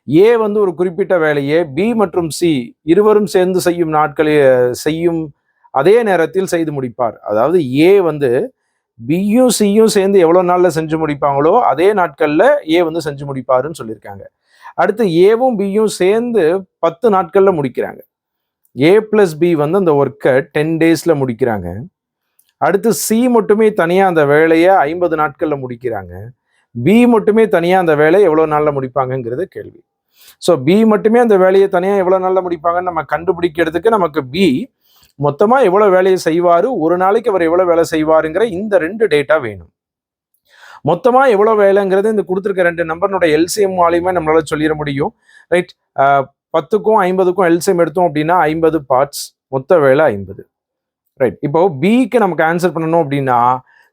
ஏ வந்து ஒரு குறிப்பிட்ட வேலையை பி மற்றும் சி இருவரும் சேர்ந்து செய்யும் நாட்களில் செய்யும் அதே நேரத்தில் செய்து முடிப்பார். அதாவது ஏ வந்து பியும் சியும் சேர்ந்து எவ்வளவு நாள்ல செஞ்சு முடிப்பாங்களோ அதே நாட்கள்ல ஏ வந்து செஞ்சு முடிப்பாருன்னு சொல்லியிருக்காங்க. அடுத்து ஏவும் பியும் சேர்ந்து 10 நாட்கள்ல முடிக்கிறாங்க. ஏ பிளஸ் பி வந்து அந்த ஒர்க்கை 10 டேஸ்ல முடிக்கிறாங்க. அடுத்து சி மட்டுமே தனியா அந்த வேலையை 50 நாட்கள்ல முடிக்கிறாங்க. பி மட்டுமே தனியா அந்த வேலையை எவ்வளவு நாள்ல முடிப்பாங்கிறது கேள்வி. ஸோ பி மட்டுமே அந்த வேலையை தனியா எவ்வளவு நாள்ல முடிப்பாங்கன்னு நம்ம கண்டுபிடிக்கிறதுக்கு நமக்கு பி மொத்தமா எவ்வளவு வேலையை செய்வாரு, ஒரு நாளைக்கு அவர் எவ்வளவு வேலை செய்வாருங்கிற இந்த 2 டேட்டா வேணும். மொத்தமா எவ்வளவு வேலைங்கிறது இந்த கொடுத்துருக்க 2 நம்பர்னுடைய எல்சிஎம் மூலியமா நம்மளால சொல்லிட முடியும். ரைட். 10க்கும் 50க்கும் எல்சிஎம் எடுத்தோம் அப்படின்னா 50 பார்ட்ஸ், மொத்த வேலை 50. ரைட். இப்போ பிக்கு நமக்கு ஆன்சர் பண்ணணும் அப்படின்னா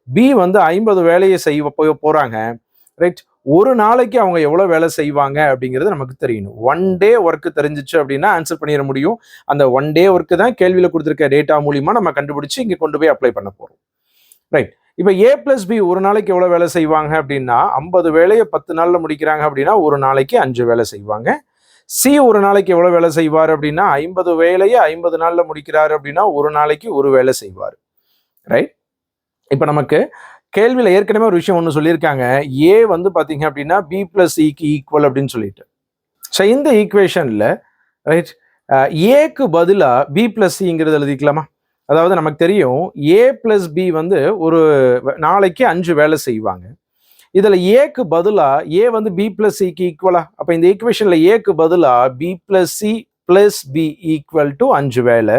பி வந்து 50 வேலையை செய்ய போறாங்க. ரைட். ஒரு நாளைக்கு அவங்க எவ்வளவு வேலை செய்வாங்க அப்படிங்கிறது நமக்கு தெரியணும். 1 டே ஒர்க் தெரிஞ்சிச்சு அப்படின்னா ஆன்சர் பண்ணிட முடியும். அந்த 1 டே ஒர்க்கு தான் கேள்வியில கொடுத்துருக்க டேட்டா மூலியமா நம்ம கண்டுபிடிச்சு இங்க கொண்டு போய் அப்ளை பண்ண போறோம். ரைட். இப்போ ஏ பிளஸ் பி ஒரு நாளைக்கு எவ்வளவு வேலை செய்வாங்க அப்படின்னா 50 வேலையை 10 நாள்ல முடிக்கிறாங்க அப்படின்னா ஒரு நாளைக்கு 5 வேலை செய்வாங்க. சி ஒரு நாளைக்கு எவ்வளவு வேலை செய்வார் அப்படின்னா 50 வேலையை 50 நாள்ல முடிக்கிறாரு அப்படின்னா ஒரு நாளைக்கு ஒரு வேலை செய்வார். ரைட். இப்போ நமக்கு கேள்வியில் ஏற்கனவே ஒரு விஷயம் ஒன்று சொல்லியிருக்காங்க. ஏ வந்து பார்த்தீங்க அப்படின்னா பி பிளஸ் சிக்கு ஈக்குவல் அப்படின்னு சொல்லிட்டு. ஸோ இந்த ஈக்குவேஷனில் ரைட் ஏக்கு பதிலாக பி பிளஸ் சிங்கிறது எழுதிக்கலாமா? அதாவது நமக்கு தெரியும் ஏ பிளஸ் பி வந்து ஒரு நாளைக்கு 5 வேலை செய்வாங்க. இதில் ஏக்கு பதிலாக ஏ வந்து பி பிளஸ் சிக்கு ஈக்குவலா? அப்போ இந்த ஈக்குவேஷனில் ஏக்கு பதிலாக B plus C plus B equal to 5 வேலை.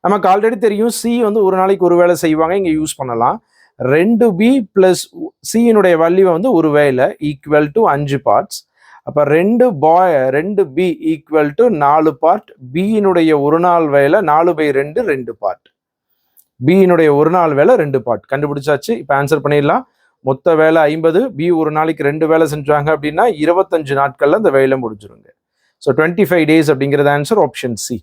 நமக்கு ஆல்ரெடி தெரியும் சி வந்து ஒரு நாளைக்கு ஒரு வேலை செய்வாங்க, இங்கே யூஸ் பண்ணலாம். 2b பிளஸ் சியினுடைய வேல்யூ வந்து ஒரு வேலை ஈக்குவல் டு 5 பார்ட்ஸ். அப்போ 2b ஈக்குவல் டு 4 பார்ட். பியினுடைய ஒரு நாள் வேலை 4/2 2 பார்ட். பியினுடைய ஒரு நாள் வேலை 2 பார்ட் கண்டுபிடிச்சாச்சு. இப்போ ஆன்சர் பண்ணிடலாம். மொத்த வேலை 50, பி ஒரு நாளைக்கு 2 வேலை செஞ்சாங்க அப்படின்னா 25 நாட்கள்ல அந்த வேலை முடிஞ்சிருங்க. ஸோ 25 days அப்படிங்கிறது ஆன்சர் ஆப்ஷன் சி.